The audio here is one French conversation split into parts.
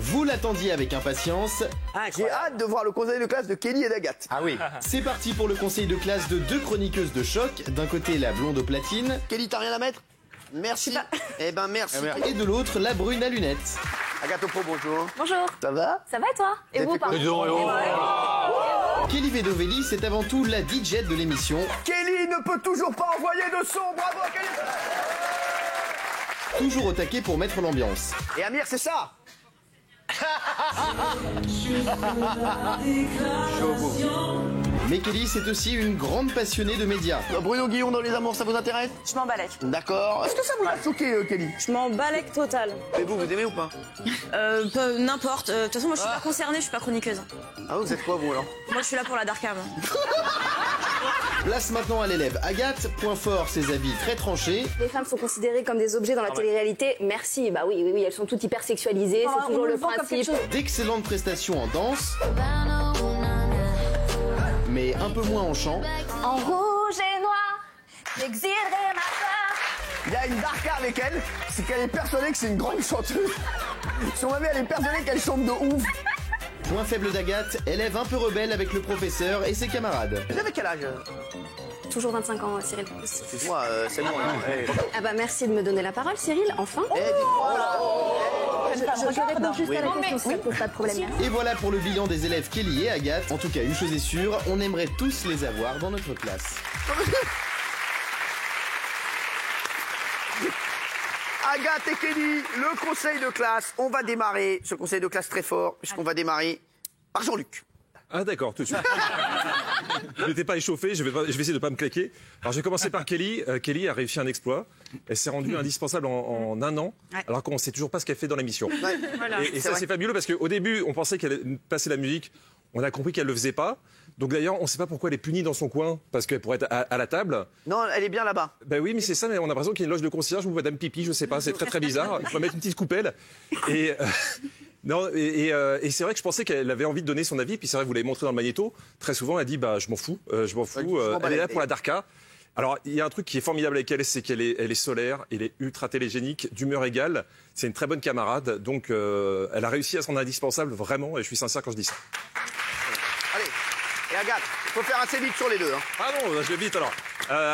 Vous l'attendiez avec impatience. J'ai hâte de voir le conseil de classe de Kelly et d'Agathe. Ah oui. C'est parti pour le conseil de classe de deux chroniqueuses de choc. D'un côté, la blonde aux platines. Kelly, t'as rien à mettre? Merci. Eh ben merci. Et de l'autre, la brune à lunettes. Agathe Pro, bonjour. Bonjour. Ça va? Ça va et toi? Et vous, pardon? Kelly Vedovelli, c'est avant tout la DJ de l'émission. Kelly ne peut toujours pas envoyer de son. Bravo Kelly. Toujours au taquet pour mettre l'ambiance. Et Amir, c'est ça. Mais Kelly, c'est aussi une grande passionnée de médias. Bruno Guillon dans Les Amours, ça vous intéresse? Je m'en balèque. D'accord. Est-ce que ça vous a choqué, Kelly? Je m'en balèque total. Et vous aimez ou pas? N'importe. De toute façon, moi, je suis pas concernée, je suis pas chroniqueuse. Ah, vous êtes quoi, vous, alors? Moi, je suis là pour la darkam. Place maintenant à l'élève Agathe. Point fort, ses avis très tranchés. Les femmes sont considérées comme des objets dans la télé-réalité. Merci, bah oui, elles sont toutes hyper sexualisées, c'est toujours le principe. D'excellentes prestations en danse. Mais un peu moins en chant. En rouge et noir, j'exilerai ma peur. Il y a une darka avec elle, c'est qu'elle est persuadée que c'est une grande chanteuse. Son mamie, elle est persuadée qu'elle chante de ouf. Point faible d'Agathe, élève un peu rebelle avec le professeur et ses camarades. Vous avez quel âge? Toujours 25 ans, Cyril. Excuse-moi, c'est bon. Ah bah merci de me donner la parole, Cyril, enfin. Je réponds juste à la question, si ça pose pas de problème. Et voilà pour le bilan des élèves Kelly et Agathe. En tout cas, une chose est sûre, on aimerait tous les avoir dans notre classe. Agathe et Kelly, le conseil de classe. On va démarrer ce conseil de classe très fort, puisqu'on va démarrer par Jean-Luc. Ah d'accord, tout de suite. Je n'étais pas échauffé, je vais essayer de ne pas me claquer. Alors j'ai commencé par Kelly. Kelly a réussi un exploit. Elle s'est rendue indispensable en un an, alors qu'on ne sait toujours pas ce qu'elle fait dans l'émission. Et ça c'est fabuleux parce qu'au début, on pensait qu'elle allait passer la musique. On a compris qu'elle ne le faisait pas. Donc d'ailleurs, on ne sait pas pourquoi elle est punie dans son coin, parce qu'elle pourrait être à la table. Non, elle est bien là-bas. Ben oui, mais c'est ça, mais on a l'impression qu'il y a une loge de concierge ou Madame Pipi, je sais pas, c'est très très bizarre. Il faut mettre une petite coupelle. Et... Non, et c'est vrai que je pensais qu'elle avait envie de donner son avis, puis c'est vrai que vous l'avez montré dans le magnéto, très souvent elle dit bah je m'en fous, elle est là pour la darka. Alors il y a un truc qui est formidable avec elle, c'est qu'elle est solaire, elle est ultra télégénique, d'humeur égale, c'est une très bonne camarade, donc elle a réussi à son indispensable vraiment, et je suis sincère quand je dis ça. Allez, et Agathe, il faut faire assez vite sur les deux. Hein. Ah non, je vais vite alors.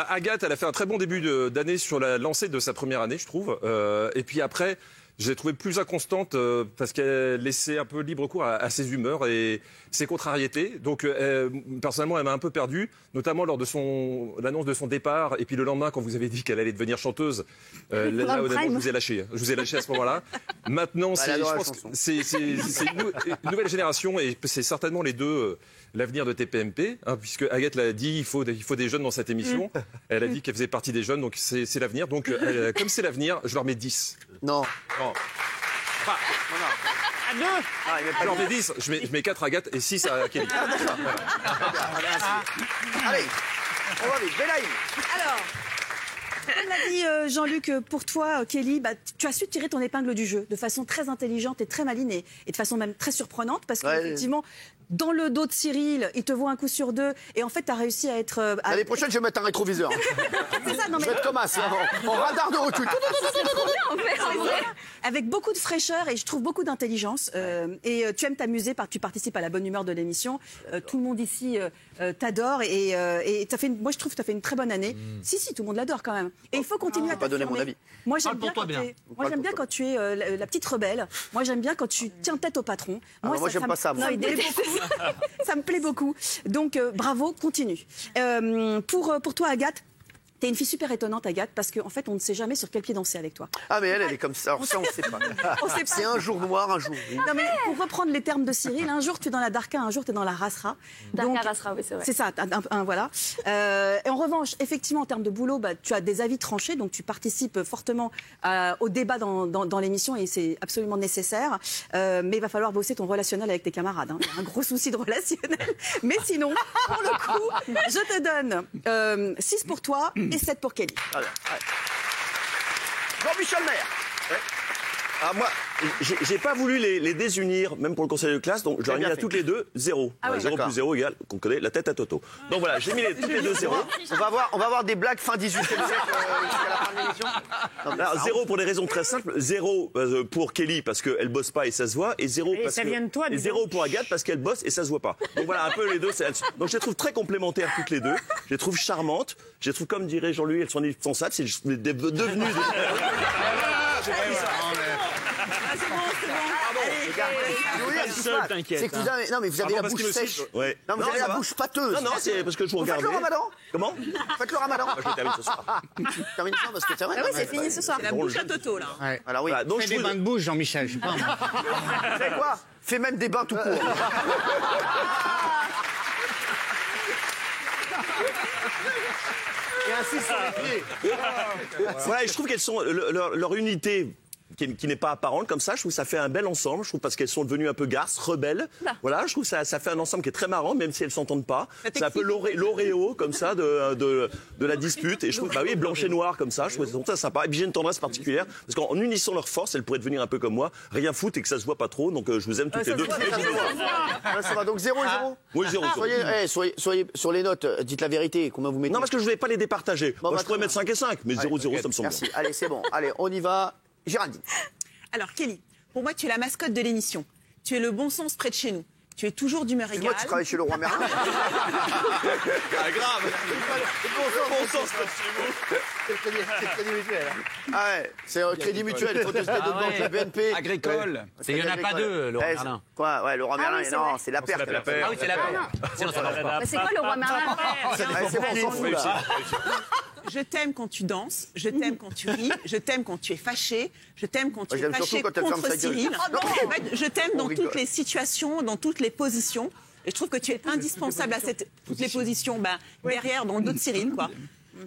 Agathe, elle a fait un très bon début d'année sur la lancée de sa première année, je trouve, et puis après... Je l'ai trouvée plus inconstante parce qu'elle laissait un peu libre cours à ses humeurs et ses contrariétés. Donc, personnellement, elle m'a un peu perdu, notamment lors de l'annonce de son départ. Et puis le lendemain, quand vous avez dit qu'elle allait devenir chanteuse, là, honnêtement, je vous ai lâché. Je vous ai lâché à ce moment-là. Maintenant, je pense que c'est une nouvelle génération et c'est certainement les deux l'avenir de TPMP, hein, puisque Agathe l'a dit, il faut des jeunes dans cette émission. Elle a dit qu'elle faisait partie des jeunes, donc c'est l'avenir. Donc, comme c'est l'avenir, je leur mets 10. Non. Non. Enfin, À deux. Ah, alors, on met 10, je mets 4 à Agathe et 6 à Kelly. Ah, d'accord. Allez, on va vite. Belaïm. Alors, comme l'a dit Jean-Luc, pour toi, Kelly, tu as su tirer ton épingle du jeu de façon très intelligente et très maline et de façon même très surprenante parce qu'effectivement, dans le dos de Cyril, il te voit un coup sur deux et en fait, tu as réussi à être... L'année prochaine, je vais mettre un rétroviseur. C'est ça, non, mais... Je vais être comme ça, en radar de recul. Avec beaucoup de fraîcheur et je trouve beaucoup d'intelligence. Et tu aimes t'amuser, tu participes à la bonne humeur de l'émission. Tout le monde ici t'adore et moi je trouve que tu as fait une très bonne année. Si, tout le monde l'adore quand même. Et il faut continuer à pas donner mon avis. Moi j'aime bien, quand tu es la petite rebelle. Moi j'aime bien quand tu tiens tête au patron. Moi j'aime pas ça. Ça me plaît beaucoup. Donc bravo, continue. Pour toi Agathe, t'es une fille super étonnante, Agathe, parce qu'en fait, on ne sait jamais sur quel pied danser avec toi. Ah, mais elle est comme ça. Alors, ça, on ne sait pas. C'est un jour noir, un jour gris. Non, mais pour reprendre les termes de Cyril, un jour, tu es dans la darka, un jour, tu es dans la rasra. Darka, rasra, oui, c'est vrai. C'est ça, voilà. Et en revanche, effectivement, en termes de boulot, tu as des avis tranchés, donc tu participes fortement au débat dans l'émission et c'est absolument nécessaire. Mais il va falloir bosser ton relationnel avec tes camarades. Hein. Il y a un gros souci de relationnel. Mais sinon, pour le coup, je te donne 6 pour toi et 7 pour Kelly. Jean-Michel Maire. Ah, J'ai pas voulu les désunir, même pour le conseil de classe, donc je leur ai mis à toutes les deux 0. 0 plus 0 égale, qu'on connaît, la tête à Toto. Donc voilà, j'ai mis toutes les deux 0. On va avoir des blagues fin 18e siècle jusqu'à la fin de l'émission. Alors, 0 pour des raisons très simples. 0 pour Kelly parce qu'elle bosse pas et ça se voit. Et 0 parce que... Et 0 pour Agathe parce qu'elle bosse et ça se voit pas. Donc voilà, un peu les deux. Donc je les trouve très complémentaires toutes les deux. Je les trouve charmantes. Je les trouve, comme dirait Jean-Louis, elles sont indispensables. C'est devenues des... C'est que vous avez, non mais vous avez la bouche sèche. Ouais. Non, vous avez la bouche pâteuse. Non, c'est parce que je vous regarde. Faites le ramadan. Comment? Faites le ramadan. Je termine ce soir. Termine ça parce que c'est vrai. Ah oui, c'est fini ce soir. La bouche à Toto, là. Ouais. Alors oui. Voilà, donc Fais des bains de bouche, Jean-Michel, je sais pas. Vous savez quoi? Fais même des bains tout court. Et ainsi sur les pieds. Voilà, et je trouve qu'elles sont leur unité qui n'est pas apparente comme ça. Je trouve que ça fait un bel ensemble. Je trouve parce qu'elles sont devenues un peu garces, rebelles. Voilà, je trouve que ça fait un ensemble qui est très marrant, même si elles s'entendent pas. C'est un peu l'Oreo comme ça de la dispute. Et je trouve, bah oui, blanche et noir comme ça. Je trouve ça sympa. Et puis j'ai une tendresse particulière parce qu'en unissant leurs forces, elles pourraient devenir un peu comme moi, rien foutre et que ça se voit pas trop. Donc je vous aime toutes les deux. Ça va donc 0 et 0. Oui, 0. Soyez sur les notes. Dites la vérité. Combien vous mettez? Non, parce que je voulais pas les départager. Moi, je pourrais mettre 5 et 5, mais 0-0, ça me semble bien. Merci. Allez, c'est bon. Allez, on y va. Géraldine. Alors, Kelly, pour moi, tu es la mascotte de l'émission. Tu es le bon sens près de chez nous. Tu es toujours d'humeur égale. Moi, tu travailles chez le roi Merlin. Ah, grave. Bon sens près de chez vous. C'est le crédit mutuel. Ah ouais, c'est un crédit mutuel. Il faut tester de banque, la BNP. Agricole. Il n'y en a pas deux, Laurent Merlin. Quoi? Ouais, le roi Merlin, oui, non, c'est la perte. Ah oui, c'est la paire. Sinon, ça marche pas. C'est quoi le roi Merlin? C'est bon, on s'en fout, là. Je t'aime quand tu danses, je t'aime quand tu ris, je t'aime quand tu es fâché, je t'aime quand tu es fâché contre Cyril. En fait, je t'aime dans toutes les situations, dans toutes les positions. Et je trouve que tu es indispensable à toutes les positions, derrière, dans le dos de Cyril, quoi.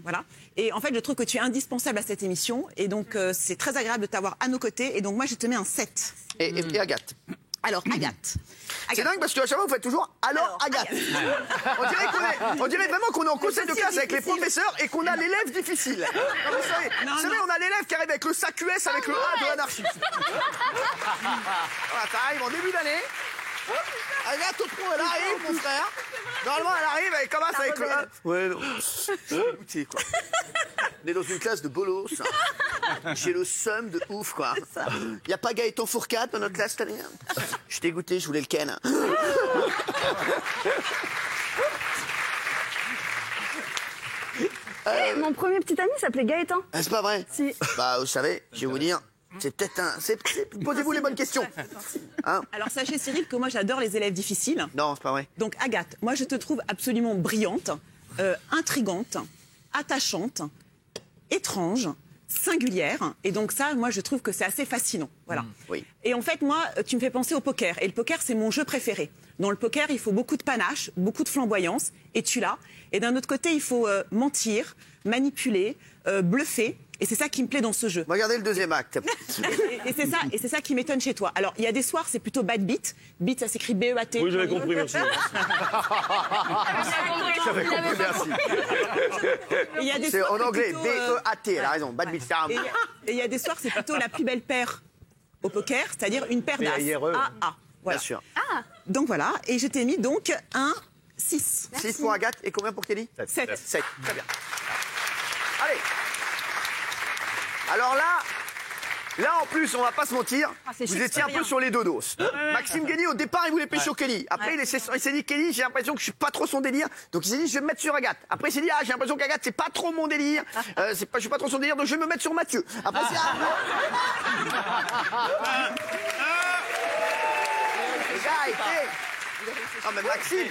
Voilà. Et en fait, je trouve que tu es indispensable à cette émission. Et donc, c'est très agréable de t'avoir à nos côtés. Et donc, moi, je te mets un 7. Et Agathe? Alors, Agathe. C'est dingue parce qu'à chaque fois, vous faites toujours alors Agathe. On dirait vraiment qu'on est en conseil de classe avec les professeurs et qu'on a l'élève difficile. Non, vous savez, on a l'élève qui arrive avec le sac US avec le A de l'anarchie. Voilà, t'arrives en début d'année. Agathe au pro, elle arrive, mon frère. Normalement, elle arrive, elle commence avec le A. Ouais, non. Écoutez, quoi. On est dans une classe de bolos. J'ai le seum de ouf, quoi. Y a pas Gaëtan Fourcade dans notre classe cette année? Je suis dégoûté, je voulais le ken. Mon premier petit ami s'appelait Gaëtan. Ah, c'est pas vrai? Si. Bah, vous savez, je vais vous dire, c'est peut-être un... Posez-vous les bonnes questions. Hein? Alors, sachez, Cyril, que moi, j'adore les élèves difficiles. Non, c'est pas vrai. Donc, Agathe, moi, je te trouve absolument brillante, intrigante, attachante, étrange, singulière. Et donc, ça, moi, je trouve que c'est assez fascinant. Voilà. Oui. Et en fait, moi, tu me fais penser au poker. Et le poker, c'est mon jeu préféré. Dans le poker, il faut beaucoup de panache, beaucoup de flamboyance. Et tu l'as. Et d'un autre côté, il faut mentir, manipuler, bluffer. Et c'est ça qui me plaît dans ce jeu. Regardez le deuxième acte. Et c'est ça qui m'étonne chez toi. Alors, il y a des soirs, c'est plutôt bad beat. Beat, ça s'écrit B-E-A-T. Oui, j'avais compris, merci. J'avais compris, merci. Et il y a des C'est soirs, en anglais, plutôt, B-E-A-T, elle a raison. Bad beat, Et il y a des soirs, c'est plutôt la plus belle paire au poker, c'est-à-dire une paire d'as. A-A. Voilà. Bien sûr. Donc voilà, et je t'ai mis donc un 6. 6 pour Agathe et combien pour Kelly? 7. 7, très bien. Allez. Alors là en plus, on va pas se mentir, vous étiez un peu sur les dodos. Maxime Guény, au départ, il voulait pécho Kelly. Après, il s'est dit, Kelly, j'ai l'impression que je suis pas trop son délire. Donc il s'est dit, je vais me mettre sur Agathe. Après, il s'est dit, j'ai l'impression qu'Agathe, c'est pas trop mon délire. Je suis pas trop son délire, donc je vais me mettre sur Mathieu. Après, c'est... Les gars, non, mais Maxime.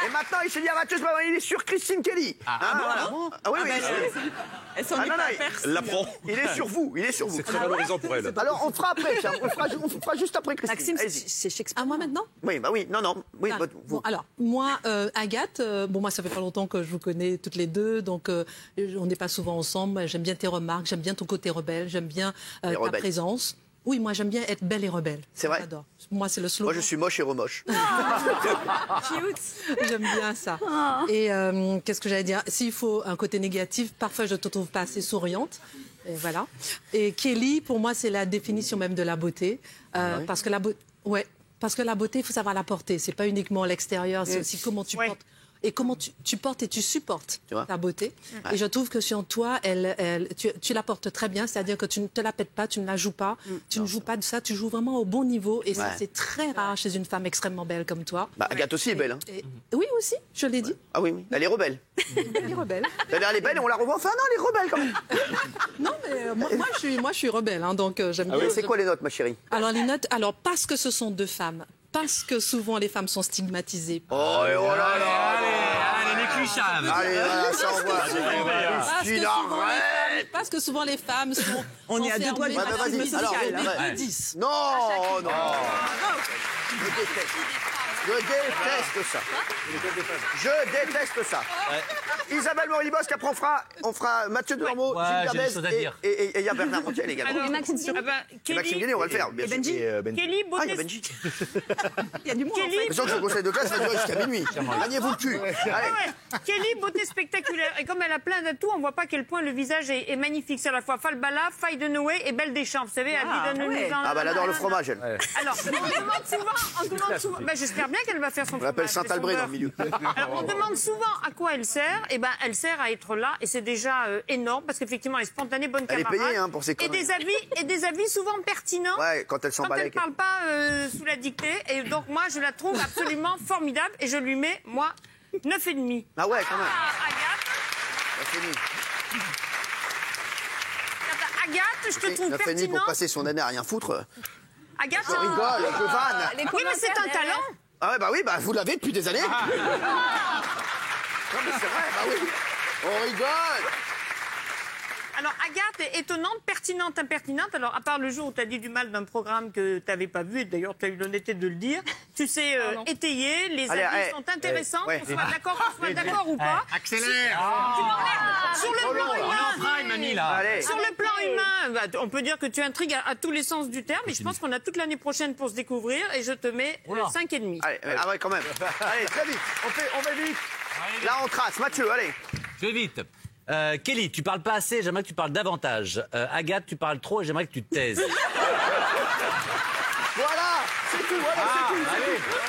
Et maintenant, il s'est dit à Mathieu, il est sur Christine Kelly. Oui. Elle s'en est pas aperçue. Elle l'apprend. Il est sur vous, C'est très valorisant pour elle. Alors, on fera après, tiens. On fera juste après Christine. Maxime, Allez-y. c'est Shakespeare. À moi maintenant? Oui, bah oui, non. Oui, vous. Bon, alors, moi, Agathe, moi, ça fait pas longtemps que je vous connais toutes les deux, donc on n'est pas souvent ensemble. J'aime bien tes remarques, j'aime bien ton côté rebelle, j'aime bien ta présence. Oui, moi, j'aime bien être belle et rebelle. C'est vrai? J'adore. Moi, c'est le slogan. Moi, je suis moche et remoche. J'aime bien ça. Et qu'est-ce que j'allais dire? S'il faut un côté négatif, parfois, je ne te trouve pas assez souriante. Et voilà. Et Kelly, pour moi, c'est la définition même de la beauté. Parce que parce que la beauté, il faut savoir la porter. C'est pas uniquement l'extérieur, c'est aussi comment tu portes. Et comment tu portes et tu supportes ta beauté. Et je trouve que sur toi, tu la portes très bien, c'est-à-dire que tu ne te la pètes pas, tu ne la joues pas, tu ne joues pas de ça, tu joues vraiment au bon niveau. Et ça, c'est très rare chez une femme extrêmement belle comme toi. Agathe aussi est belle. Hein. Oui, aussi, je l'ai dit. Ah oui, elle est rebelle. Elle est rebelle. Elle est belle et on la revoit. Enfin, non, elle est rebelle quand même. Non, mais moi, je suis rebelle, hein, donc j'aime bien. C'est quoi les notes, ma chérie? Alors, les notes, parce que ce sont deux femmes. Parce que souvent les femmes sont stigmatisées. Oh là là. Allez, les clichaves. Allez, voilà, ça envoie. Parce que souvent les femmes sont. On est à deux doigts de vas-y, alors, non. Je déteste ça. Je déteste ça. Isabelle Morilly-Bosque, après on fera Mathieu Delormeau, Gilles Verdez et il y a Bernard Montiel également. Et Maxime Guéné. Maxime Guéné, on va le faire. Bien sûr. Kelly, Ah, il y a Benji. Il y a du monde. Kelly, Mais sans que le conseil de classe va durer jusqu'à minuit. Gagnez-vous le cul. Kelly, beauté spectaculaire. Et comme elle a plein d'atouts, on voit pas à quel point le visage est magnifique. C'est à la fois Falbala, Faye de Noé et Belle Deschamps. Vous savez, elle dit donne-nous Ah bah elle adore le fromage, elle. Alors, on demande souvent, bah, j'espère bien qu'elle va faire son On l'appelle fromage. Saint-Albré dans le milieu. Alors, on demande souvent à quoi elle sert. Et ben, elle sert à être là. Et c'est déjà énorme parce qu'effectivement, elle est spontanée, bonne Elle est camarade. payée, hein, pour ses conneries. Et des avis souvent pertinents. Ouais, quand elle Quand s'emballe elle avec. ne parle pas sous la dictée. Et donc, moi, je la trouve absolument formidable. Et je lui mets, moi, 9,5. Ah ouais, quand même. Agathe, C'est fini. je te trouve 9,5 pertinente. pour passer son année à rien foutre. Agathe, Je rigole, je vanne. oui, mais c'est un talent. Ah ouais, bah vous l'avez depuis des années. Non mais c'est vrai, bah oui. On rigole. Alors, Agathe est étonnante, pertinente, impertinente. Alors, à part le jour où tu as dit du mal d'un programme que tu n'avais pas vu, et d'ailleurs, tu as eu l'honnêteté de le dire, tu sais étayer, les avis sont intéressants, qu'on soit d'accord ou pas. Accélère. Sur le plan humain, mamie, là. sur le plan humain, bah, on peut dire que tu intrigues à tous les sens du terme, et je pense qu'on a toute l'année prochaine pour se découvrir, et je te mets 5,5. Allez, ah ouais, quand même. Allez, très vite. On fait vite. Là, on trace. Mathieu, allez. Je vais vite. Kelly, tu parles pas assez, j'aimerais que tu parles davantage. Agathe, tu parles trop et j'aimerais que tu te taises. Voilà, c'est tout,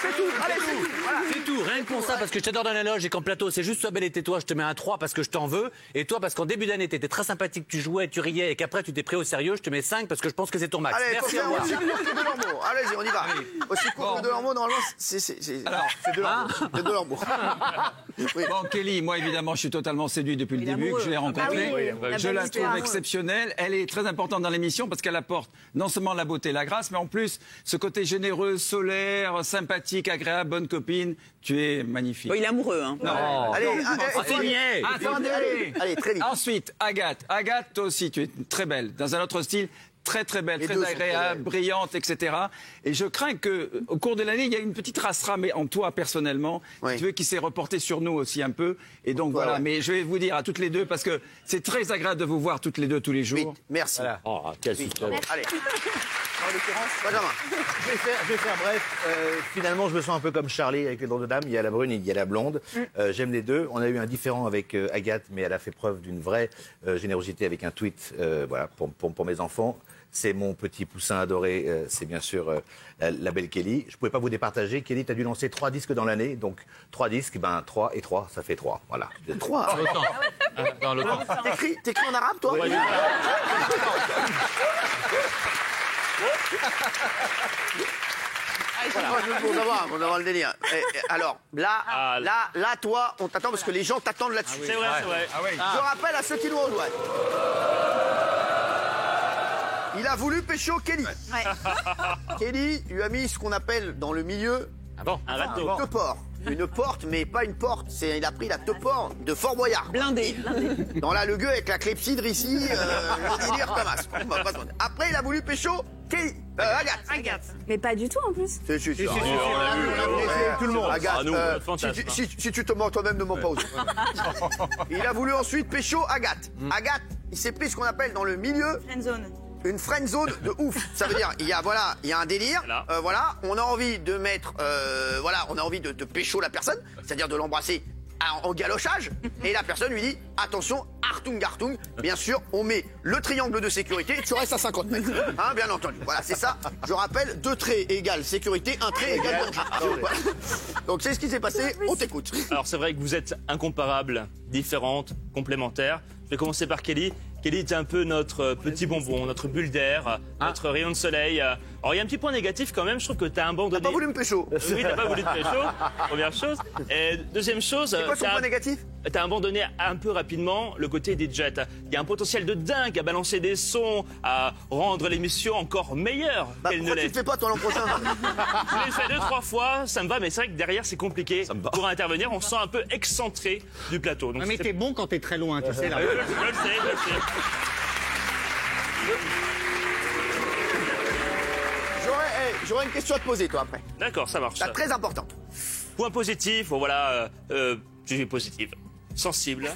c'est tout. Allez, c'est tout. Voilà. C'est tout, rien que pour ça, parce que je t'adore dans la loge et qu'en plateau, c'est juste sois belle et tais-toi, je te mets un 3 parce que je t'en veux. Et toi, parce qu'en début d'année, t'étais très sympathique, tu jouais, tu riais et qu'après, tu t'es pris au sérieux, je te mets 5 parce que je pense que c'est ton max. Allez, merci, au revoir. aussi court que Delormeau. Allez-y, on y va. Aussi court que Delormeau, normalement, c'est Delormeau. C'est Delormeau. Oui. Bon, Kelly, moi, évidemment, je suis totalement séduit depuis le début que je l'ai rencontrée. Je la trouve exceptionnelle. Elle est très importante dans l'émission parce qu'elle apporte non seulement la beauté et la grâce, mais en plus, ce côté généreux, solaire, sympathique, agréable, bonne copine. Tu es magnifique. Bon, il est amoureux, hein. Non. Allez, Allez, très vite. Ensuite, Agathe. Agathe, toi aussi, tu es très belle. Dans un autre style. Très très belle, très agréable, brillante, etc. Et je crains que, au cours de l'année, il y a une petite rastera, mais en toi personnellement, tu veux, qui s'est reportée sur nous aussi un peu. Et donc voilà. Mais je vais vous dire à toutes les deux parce que c'est très agréable de vous voir toutes les deux tous les jours. Vite. Merci. Voilà. Oh, quel système. Allez. En l'occurrence, Benjamin. Je vais faire bref. Finalement, je me sens un peu comme Charlie avec les drôles de dames. Il y a la brune et il y a la blonde. J'aime les deux. On a eu un différend avec Agathe, mais elle a fait preuve d'une vraie générosité avec un tweet voilà, pour mes enfants. C'est mon petit poussin adoré, c'est bien sûr la belle Kelly. Je ne pouvais pas vous départager. Kelly, tu as dû lancer 3 disques dans l'année. Donc 3 disques, 3 et 3, ça fait 3. Voilà. 3 Dans le temps. T'écris en arabe, toi? Voilà. On va voir le délire. Alors, là, toi, on t'attend parce que les gens t'attendent là-dessus. C'est vrai, c'est vrai. Je rappelle à ceux qui nous rejoignent. Il a voulu pécho Kelly. Kelly lui a mis ce qu'on appelle dans le milieu une topor. Une porte, mais pas une porte. Il a pris la topor de Fort Boyard. Blindé. Dans la gueux avec la clepsydre ici, le délire Thomas. Après, il a voulu pécho Kelly. Agathe. Mais pas du tout en plus. Si, on a vu tout le monde. Agathe, si tu te mens toi-même, ne mens pas aux autres. Il a voulu ensuite pécho Agathe. Agathe, il s'est pris ce qu'on appelle dans le milieu Friendzone. une friend zone de ouf. Ça veut dire, il y a un délire. On a envie de mettre, on a envie de pécho la personne, c'est-à-dire de l'embrasser en galochage, et la personne lui dit attention, Artung Gartung, bien sûr, on met le triangle de sécurité et tu restes à 50 mètres. Hein, bien entendu. Voilà, c'est ça. Je rappelle, 2 traits égale sécurité, 1 trait égale danger. Voilà. Donc c'est ce qui s'est passé, on t'écoute. Alors c'est vrai que vous êtes incomparables, différentes, complémentaires. Je vais commencer par Kelly. Kelly est un peu notre petit bonbon, notre bulle d'air, notre rayon de soleil. Alors il y a un petit point négatif quand même, je trouve que t'as abandonné... T'as pas voulu me pécho. Oui, t'as pas voulu te pécho, première chose. Et deuxième chose... C'est quoi son point négatif? T'as abandonné un peu rapidement le côté DJ. Il y a un potentiel de dingue à balancer des sons, à rendre l'émission encore meilleure qu'elle ne l'est. Pourquoi tu le fais pas toi l'an prochain? Je l'ai fait 2-3 fois, ça me va, mais c'est vrai que derrière c'est compliqué. Pour intervenir, on se sent un peu excentré du plateau. Donc, mais t'es bon quand t'es très loin, tu sais là. Je le sais. J'aurais une question à te poser, toi, après. D'accord, ça marche. C'est très importante. Point positif, bon, voilà, tu es positive, sensible.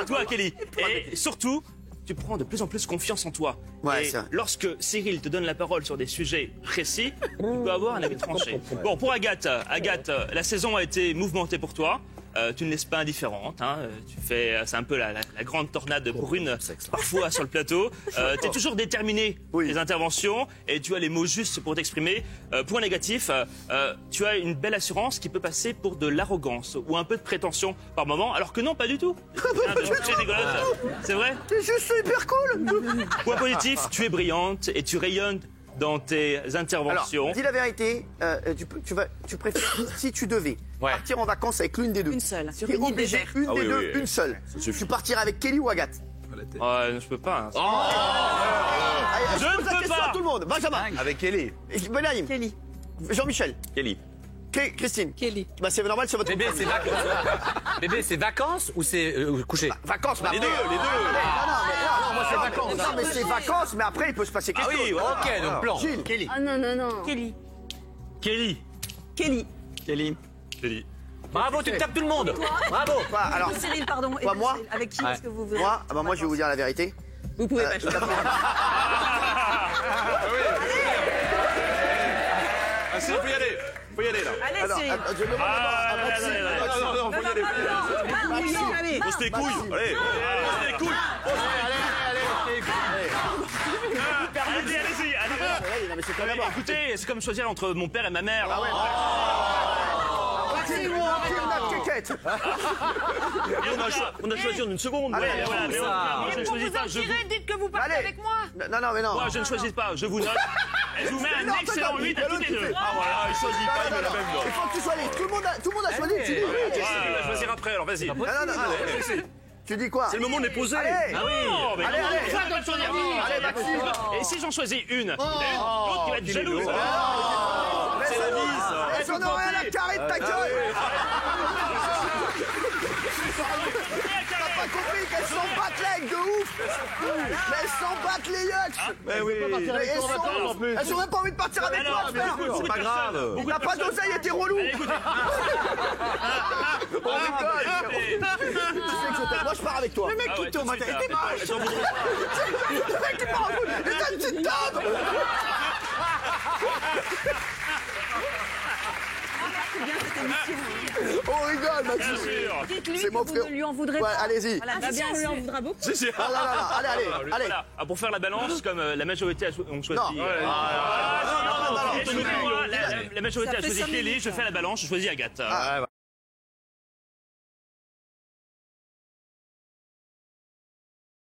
Toi, Kelly. Et surtout, tu prends de plus en plus confiance en toi. Ouais, et ça. lorsque Cyril te donne la parole sur des sujets précis, tu peux avoir un avis tranché. Bon, pour Agathe, la saison a été mouvementée pour toi. Tu ne laisses pas indifférente. Hein. C'est un peu la grande tornade brune parfois sur le plateau. Tu es toujours déterminé pour les interventions et tu as les mots justes pour t'exprimer. Point négatif, tu as une belle assurance qui peut passer pour de l'arrogance ou un peu de prétention par moment, alors que non, pas du tout. C'est vrai? T'es juste super cool. Point positif, tu es brillante et tu rayonnes dans tes interventions. Alors, dis la vérité, tu préfères, si tu devais partir en vacances avec l'une des deux. Une seule. Tu es obligé, une des deux, une seule. Tu partirais avec Kelly ou Agathe? Je peux pas. Hein. Allez, je pose la question à tout le monde. Benjamin. Avec Kelly. Benaïm. Kelly. Jean-Michel. Kelly. Christine. Kelly. Bah c'est normal, c'est votre Bébé, c'est vacances. Bébé, c'est vacances ou c'est coucher? Vacances, mais Les deux. Non, moi c'est vacances. Non, mais c'est vacances, mais après il peut se passer quelque chose. Ah oui, ok, donc plan. Gilles. Kelly. Ah non. Kelly. Kelly. Kelly. Kelly. Kelly. Bravo, tu tapes tout le monde. Bravo. Alors, Cyril, pardon. Quoi, moi? Avec qui est-ce que vous voulez? Moi je vais vous dire la vérité. Vous pouvez pas. Ah si, faut y aller. Faut y aller là. Allez, Cyril. Je demande Non, faut y aller. Allez. Pose tes couilles. Allez. Pose tes couilles. Allez-y. Non, mais c'est pas là-bas. Écoutez, c'est comme choisir entre mon père et ma mère. Et on a choisi en une seconde. Allez, je ne choisis pas. Dites que vous partez avec moi. Non, mais non. Moi, je ne choisis pas. Je vous note. Et je vous mets un excellent 8 à toutes les deux. Ah voilà, il choisit pas, il met la même note. Il faut que tu sois libre. Tout le monde a choisi. Tu dis On va choisir après, alors vas-y. non. Tu dis quoi? C'est le moment de les poser. Allez. Ah oui. Allez, Maxime. Et si j'en choisis une, l'autre qui va être jalouse. C'est la bise. J'en aurai un la carré de ta gueule. T'as pas compris qu'elles s'en battent là avec de ouf. Mais elles s'en battent les yucks. Mais oui. Elles ont même pas envie de partir avec toi, frère. C'est pas grave. T'as pas d'oseille et t'es relou. On rigole. Moi je pars avec toi. Le mec qui tombe, t'es moche. Le mec qui part en boule. Et t'as une petite table. On rigole, Maxime. Dites-lui C'est que mon vous frère. ne lui en voudrez Ouais, pas. allez-y. Voilà, bien, on lui en voudra beaucoup. Allez. Voilà. Pour faire la balance, comme la majorité ont choisi. Non. La majorité a choisi Kelly, je fais la balance, je choisis Agathe.